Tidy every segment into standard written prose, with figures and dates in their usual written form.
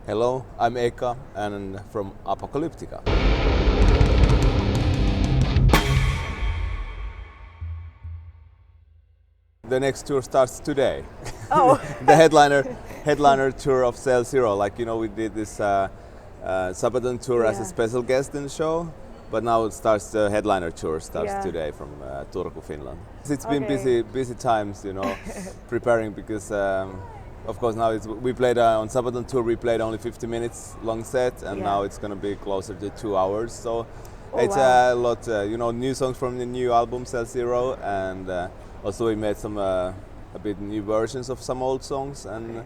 Hello, I'm Eicca and from APOCALYPTICA. The next tour starts today. Oh. The headliner tour of Cell Zero. Like, you know, we did this SABATON tour as a special guest in the show, but now it starts, the headliner tour starts today from Turku, Finland. It's been busy times, you know, preparing because of course now we played on SABATON tour, we played only 50 minutes long set, and now it's going to be closer to 2 hours. So it's a lot, you know, new songs from the new album Cell Zero, and also we made some a bit new versions of some old songs, and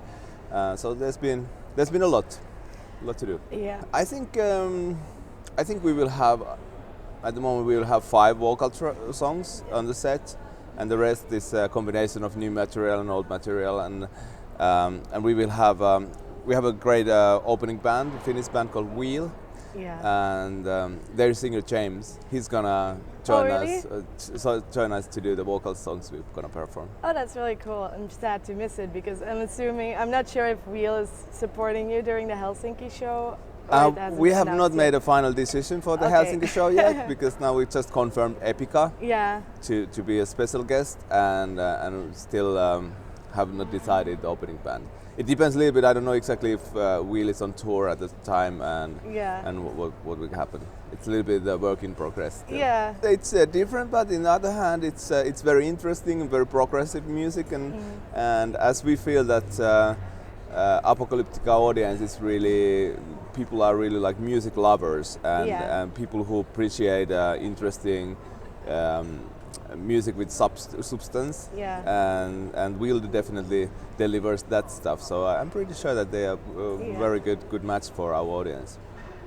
so there's been a lot to do. Yeah. I think we will have, at the moment we will have 5 vocal songs on the set, and the rest is a combination of new material and old material, and we will have we have a great opening band, a Finnish band called Wheel. Yeah. And their singer James, he's gonna join us to do the vocal songs we're gonna perform. Oh, that's really cool. I'm sad to miss it because I'm not sure if Wheel is supporting you during the Helsinki show. We have not made a final decision for the Helsinki show yet because now we just confirmed Eicca to be a special guest, and still have not decided the opening band. It depends a little bit. I don't know exactly if Wheel is on tour at the time and what will happen. It's a little bit a work in progress still. Yeah. It's different, but on the other hand, it's very interesting and very progressive music, and as we feel that APOCALYPTICA audience is really, people are really like music lovers and people who appreciate interesting music with substance, and Wheel definitely delivers that stuff. So I'm pretty sure that they are a very good match for our audience.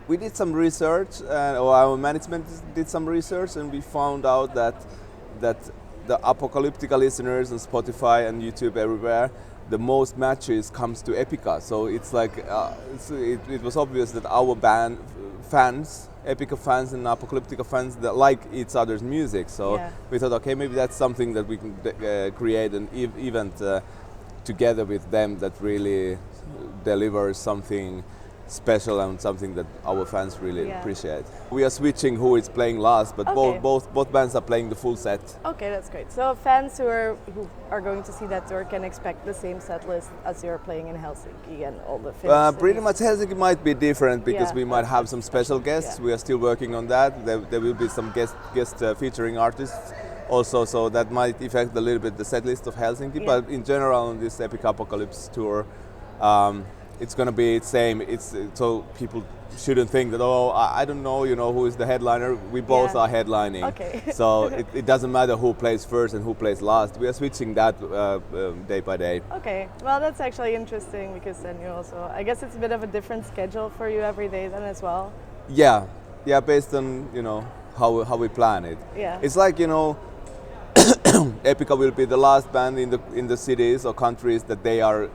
We did some research, or our management did some research, and we found out that the APOCALYPTICA listeners on Spotify and YouTube everywhere, the most matches comes to Eicca. So it's like it was obvious that our band fans, Eicca fans and APOCALYPTICA fans, that like each other's music. So we thought, okay, maybe that's something that we can create an event together with them that really delivers something special and something that our fans really appreciate. We are switching who is playing last, but both bands are playing the full set. Okay, that's great. So fans who are going to see that tour can expect the same set list as you're playing in Helsinki and all the Finnish pretty much Helsinki might be different because we might have some special guests. We are still working on that. There will be some guest featuring artists also, so that might affect a little bit the set list of Helsinki. But in general, on this Epic Apocalypse tour, it's going to be the same. So people shouldn't think that, I don't know, you know, who is the headliner. We both are headlining. Okay. So it doesn't matter who plays first and who plays last. We are switching that day by day. Okay. Well, that's actually interesting because then you also, I guess it's a bit of a different schedule for you every day then as well. Yeah, based on, you know, how we plan it. Yeah. It's like, you know, Eicca will be the last band in the cities or countries that they are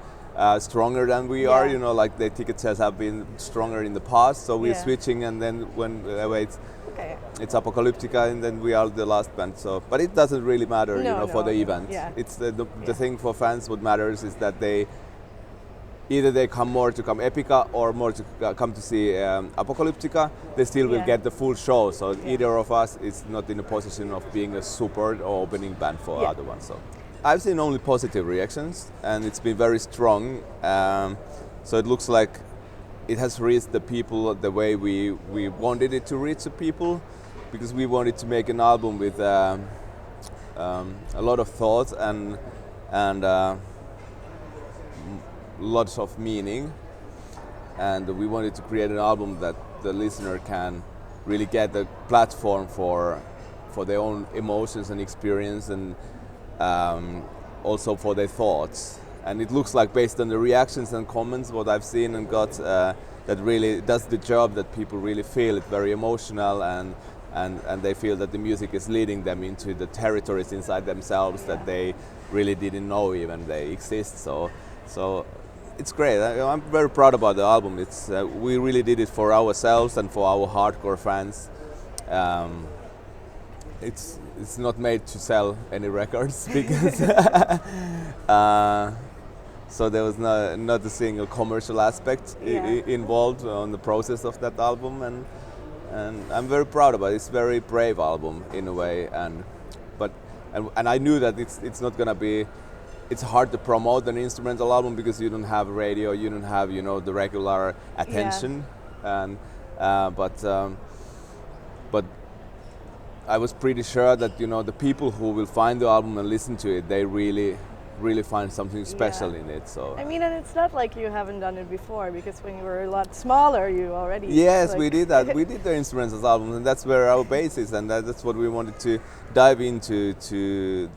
stronger than we are, you know, like the ticket sales have been stronger in the past, so we're switching, and then when it's APOCALYPTICA, and then we are the last band. So, but it doesn't really matter, you know, for the event. It's the thing for fans. What matters is that they come more to come Eicca or more to come to see APOCALYPTICA. They still will get the full show. So either of us is not in a position of being a support or opening band for other ones. So I've seen only positive reactions, and it's been very strong. So it looks like it has reached the people the way we wanted it to reach the people, because we wanted to make an album with a lot of thought and lots of meaning, and we wanted to create an album that the listener can really get the platform for their own emotions and experience, and also for their thoughts. And it looks like, based on the reactions and comments, what I've seen and got, that really does the job, that people really feel it very emotional, and they feel that the music is leading them into the territories inside themselves that they really didn't know even they exist. So it's great. I'm very proud about the album. It's we really did it for ourselves and for our hardcore fans. It's not made to sell any records because So there was not a single commercial aspect involved on the process of that album, and I'm very proud about it. It's a very brave album in a way, and I knew that it's not gonna be. It's hard to promote an instrumental album because you don't have radio, you don't have the regular attention, and but I was pretty sure that the people who will find the album and listen to it, they really find something special in it. So I mean, and it's not like you haven't done it before, because when you were a lot smaller, you already we did that. We did the instrumental albums, and that's where our base is, and that's what we wanted to dive into, to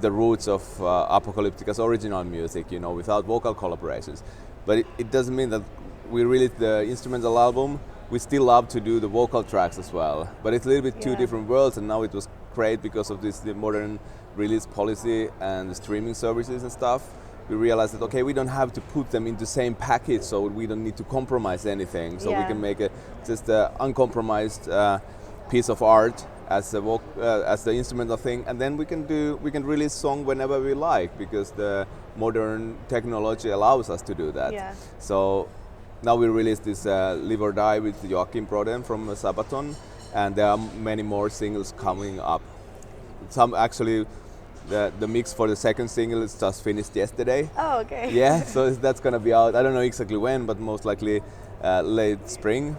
the roots of APOCALYPTICA's original music, without vocal collaborations. But it doesn't mean that we released the instrumental album. We still love to do the vocal tracks as well, but it's a little bit two different worlds, and now it was great because of the modern release policy and the streaming services and stuff. We realized that we don't have to put them in the same package, so we don't need to compromise anything. So we can make just an uncompromised piece of art as the instrumental thing, and then we can release song whenever we like, because the modern technology allows us to do that. So now we released this Live or Die with Joakim Brodén from SABATON, and there are many more singles coming up. Some actually, the mix for the second single is just finished yesterday. Oh, okay. Yeah, so that's gonna be out. I don't know exactly when, but most likely late spring.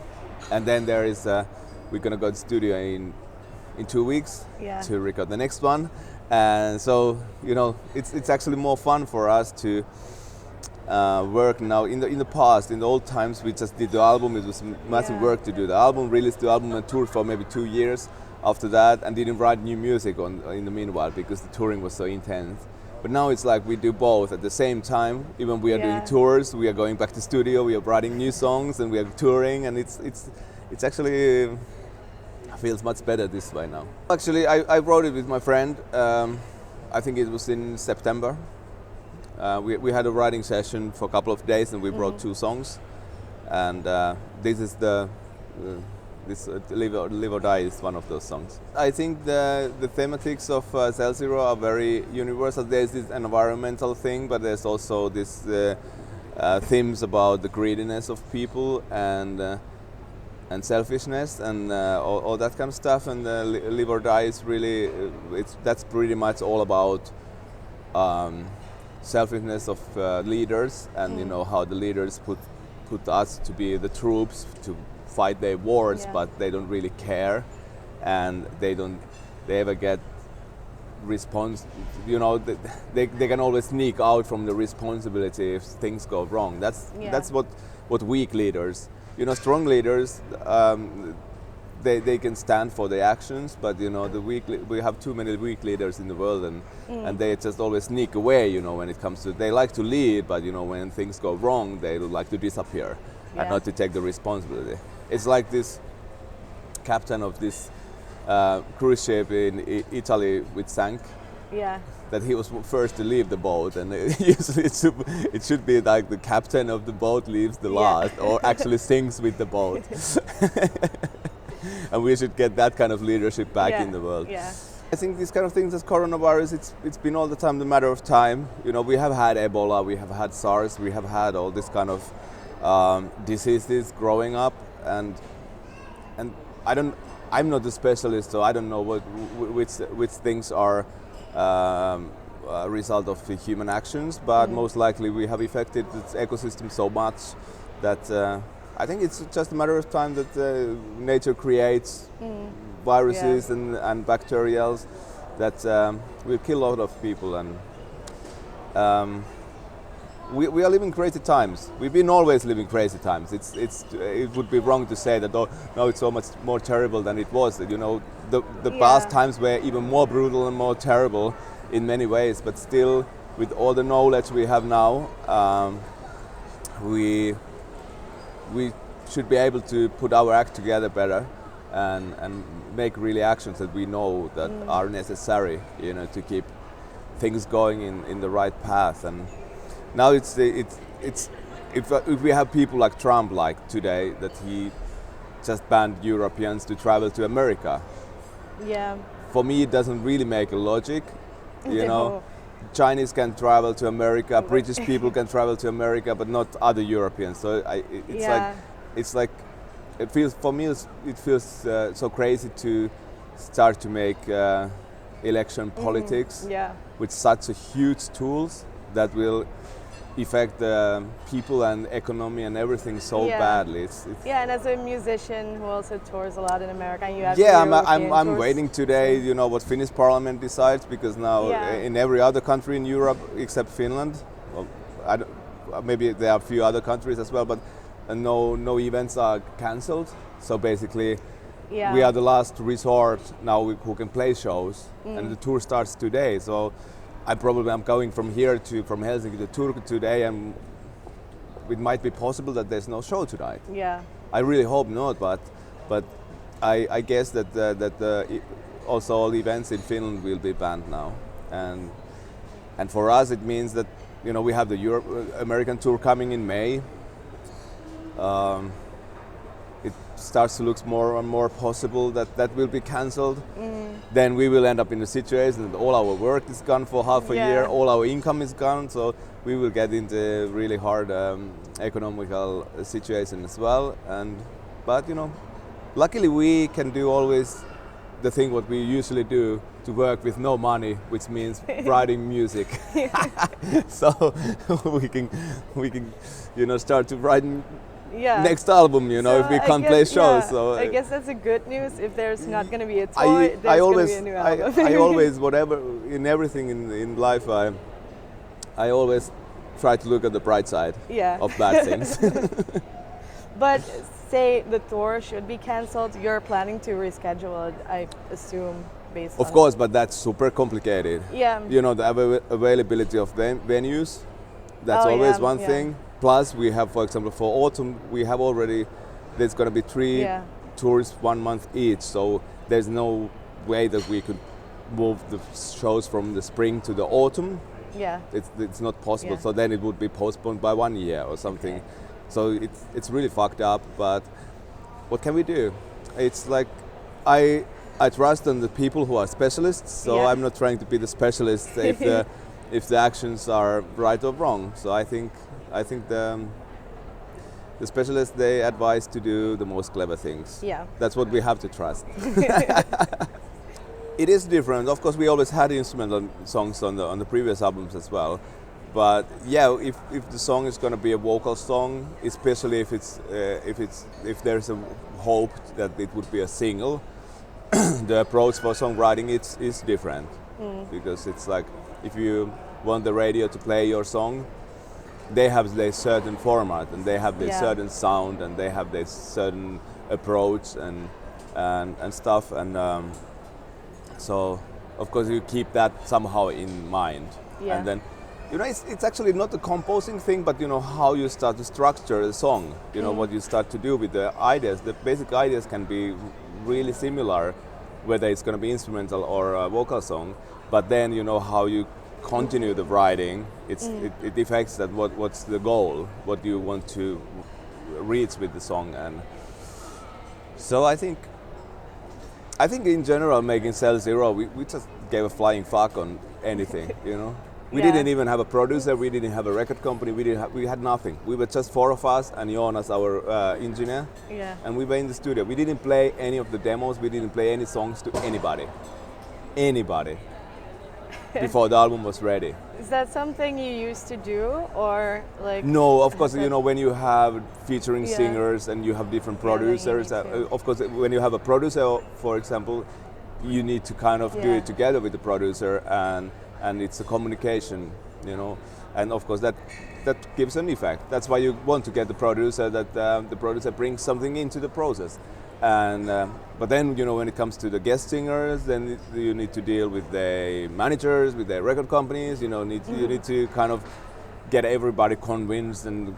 And then there is we're gonna go to the studio in 2 weeks to record the next one. And so it's actually more fun for us to work now. In the past, in the old times, we just did the album. It was massive work to do the album, release the album, and tour for maybe 2 years after that, and didn't write new music in the meanwhile because the touring was so intense. But now it's like we do both at the same time. Even we are doing tours, we are going back to studio, we are writing new songs, and we are touring, and it's actually feels much better this way now. Actually, I wrote it with my friend. I think it was in September. We had a writing session for a couple of days, and we wrote 2 songs. And this is Live or Die is one of those songs. I think the thematics of Cell Zero are very universal. There's this environmental thing, but there's also this themes about the greediness of people and selfishness and all that kind of stuff. And Live or Die is really that's pretty much all about selfishness of leaders, and how the leaders put us to be the troops to fight their wars, but they don't really care, and they ever get response. They can always sneak out from the responsibility if things go wrong. That's what weak leaders. Strong leaders, they can stand for their actions, but we have too many weak leaders in the world, and they just always sneak away. When it comes to, they like to lead, but when things go wrong, they like to disappear and not to take the responsibility. It's like this captain of this cruise ship in Italy which sank. That he was first to leave the boat, and usually it should be like the captain of the boat leaves the last, or actually sinks with the boat. And we should get that kind of leadership back in the world. I think these kind of things as coronavirus, it's been all the time the matter of time. We have had Ebola, we have had SARS, we have had all this kind of diseases growing up, and I'm not a specialist, so I don't know which things are a result of the human actions, but most likely we have affected the ecosystem so much that I think it's just a matter of time that nature creates viruses and bacterials that will kill a lot of people, and we are living crazy times. We've been always living crazy times. It would be wrong to say that now it's so much more terrible than it was. The past times were even more brutal and more terrible in many ways, but still, with all the knowledge we have now, we should be able to put our act together better and make really actions that we know that are necessary, to keep things going in the right path. And now if we have people like Trump, like today, that he just banned Europeans to travel to America. For me, it doesn't really make a logic, Chinese can travel to America, British people can travel to America, but not other Europeans. So it's like it feels for me. It feels so crazy to start to make election politics with such a huge tools that will affect the people and economy and everything so badly. It's and as a musician who also tours a lot in America, and you have I'm waiting today. You know what Finnish Parliament decides, because now in every other country in Europe except Finland, well, maybe there are a few other countries as well, but no events are cancelled. So basically, we are the last resort now who can play shows, and the tour starts today. So I'm going from Helsinki to Turku today, and it might be possible that there's no show tonight. Yeah. I really hope not, but I guess that also all events in Finland will be banned now, and for us it means that we have the American tour coming in May. It starts to look more and more possible that will be cancelled. Then we will end up in a situation that all our work is gone for half a year, all our income is gone, so we will get into a really hard economical situation as well. But luckily we can do always the thing what we usually do, to work with no money, which means writing music. So we can start to write next album, if we can't play shows. So I guess that's a good news. If there's not going to be a tour, there's going to be a new album. I always, whatever, in everything in life, I always try to look at the bright side of bad things. But say the tour should be cancelled, you're planning to reschedule it, I assume, based on... Of course, but that's super complicated. Yeah. The availability of venues, that's always one thing. Plus, we have, for example, for autumn, there's going to be 3 tours 1 month each, so there's no way that we could move the shows from the spring to the autumn. Yeah. It's not possible, so then it would be postponed by 1 year or something. Okay. So it's really fucked up, but what can we do? It's like, I trust in the people who are specialists, so I'm not trying to be the specialist if the actions are right or wrong. So I think the specialists, they advise to do the most clever things. Yeah. That's what we have to trust. It is different. Of course, we always had instrumental songs on the previous albums as well. But if the song is going to be a vocal song, especially if there's a hope that it would be a single, the approach for songwriting is different. Because it's like, if you want the radio to play your song, they have their certain format, and they have their certain sound, and they have their certain approach and stuff, and so of course you keep that somehow in mind. And then it's actually not a composing thing, but how you start to structure a song, what you start to do with the ideas. The basic ideas can be really similar, whether it's going to be instrumental or a vocal song, but then how you continue the writing, it affects that what's the goal, what you want to reach with the song. And so I think in general, making Cell Zero, we just gave a flying fuck on anything. We didn't even have a producer, we didn't have a record company, we had nothing. We were just 4 of us and Jonas, our engineer, and we were in the studio. We didn't play any of the demos, we didn't play any songs to anybody before the album was ready. Is that something you used to do, or like? No, of course, when you have featuring singers and you have different producers, of course, when you have a producer, for example, you need to kind of do it together with the producer, and it's a communication, and of course that gives an effect. That's why you want to get the producer, that the producer brings something into the process. And but then when it comes to the guest singers, then you need to deal with the managers, with the record companies. You need to kind of get everybody convinced, and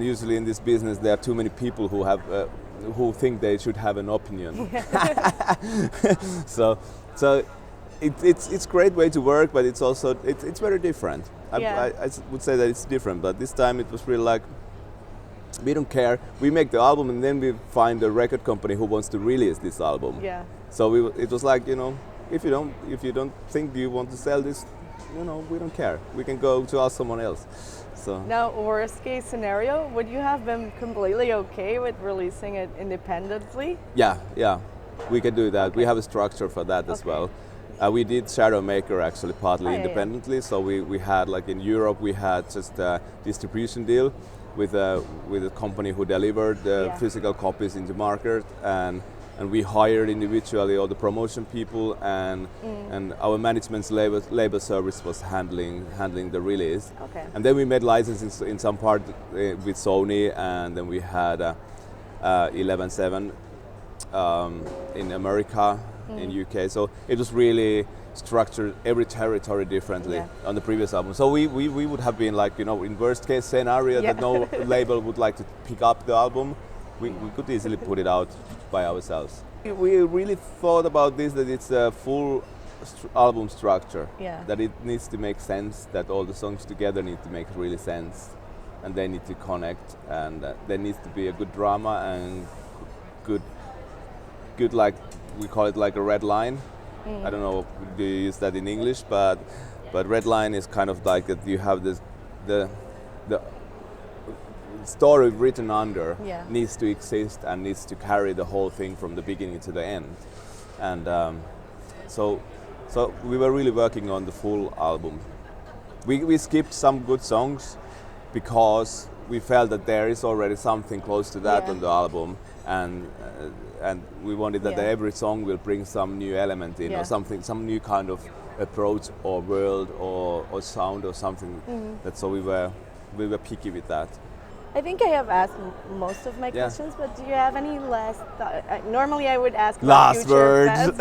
usually in this business there are too many people who think they should have an opinion. So it's a great way to work, but it's also it's very different. I would say that it's different, but this time it was really like, we don't care. We make the album, and then we find a record company who wants to release this album. Yeah. So it was like, if you don't think you want to sell this, we don't care. We can go to ask someone else. So now, worst case scenario, would you have been completely okay with releasing it independently? Yeah, we can do that. We have a structure for that as well. We did Shadow Maker actually partly independently. So we had, like in Europe, we had just a distribution deal with a company who delivered the physical copies into market, and we hired individually all the promotion people, and our management's labor service was handling the release. And then we made licenses in some part with Sony, and then we had 11/7 in America, in UK. So it was really structured every territory differently on the previous album. So we would have been like, in worst case scenario that no label would like to pick up the album, we could easily put it out by ourselves. We really thought about this, that it's a full album structure, that it needs to make sense, that all the songs together need to make really sense, and they need to connect, and there needs to be a good drama and good like, we call it like a red line. I don't know, do you use that in English, but red line is kind of like that you have this, the story written under needs to exist and needs to carry the whole thing from the beginning to the end. And so we were really working on the full album. We skipped some good songs because we felt that there is already something close to that on the album, and we wanted that every song will bring some new element in, or something, some new kind of approach or world or sound or something. So we were picky with that. I think I have asked most of my questions, but do you have any last normally I would ask last words.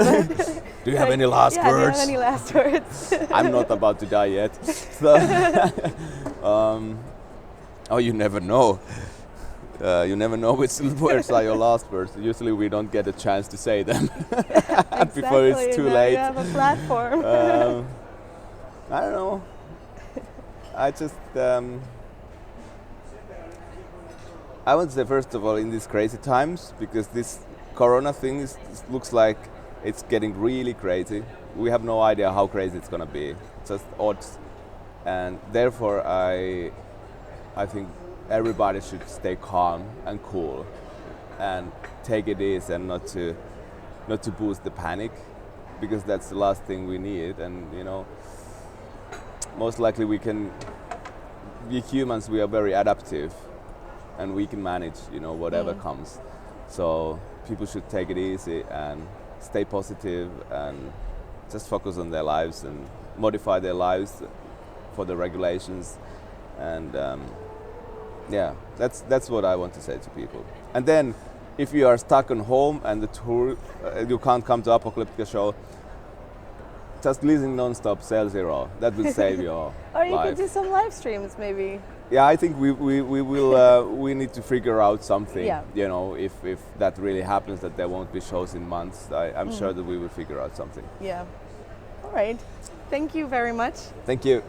Do you have any last words? Do you have any last words? I'm not about to die yet. So you never know. You never know which words are your last words. Usually we don't get a chance to say them before it's too late. You have a platform. I don't know. I just I would say, first of all, in these crazy times, because this Corona thing looks like it's getting really crazy. We have no idea how crazy it's going to be. Just odds, and therefore I think everybody should stay calm and cool, and take it easy, and not to boost the panic, because that's the last thing we need. And most likely we humans, we are very adaptive, and we can manage whatever comes. So people should take it easy and stay positive and just focus on their lives and modify their lives for the regulations. And that's what I want to say to people. And then if you are stuck on home and the tour, you can't come to APOCALYPTICA show, just listen non-stop Cell Zero. That will save your Or you life. could do some live streams maybe. Yeah, I think we will. We need to figure out something. If that really happens, that there won't be shows in months, I'm sure that we will figure out something. Yeah. All right. Thank you very much. Thank you.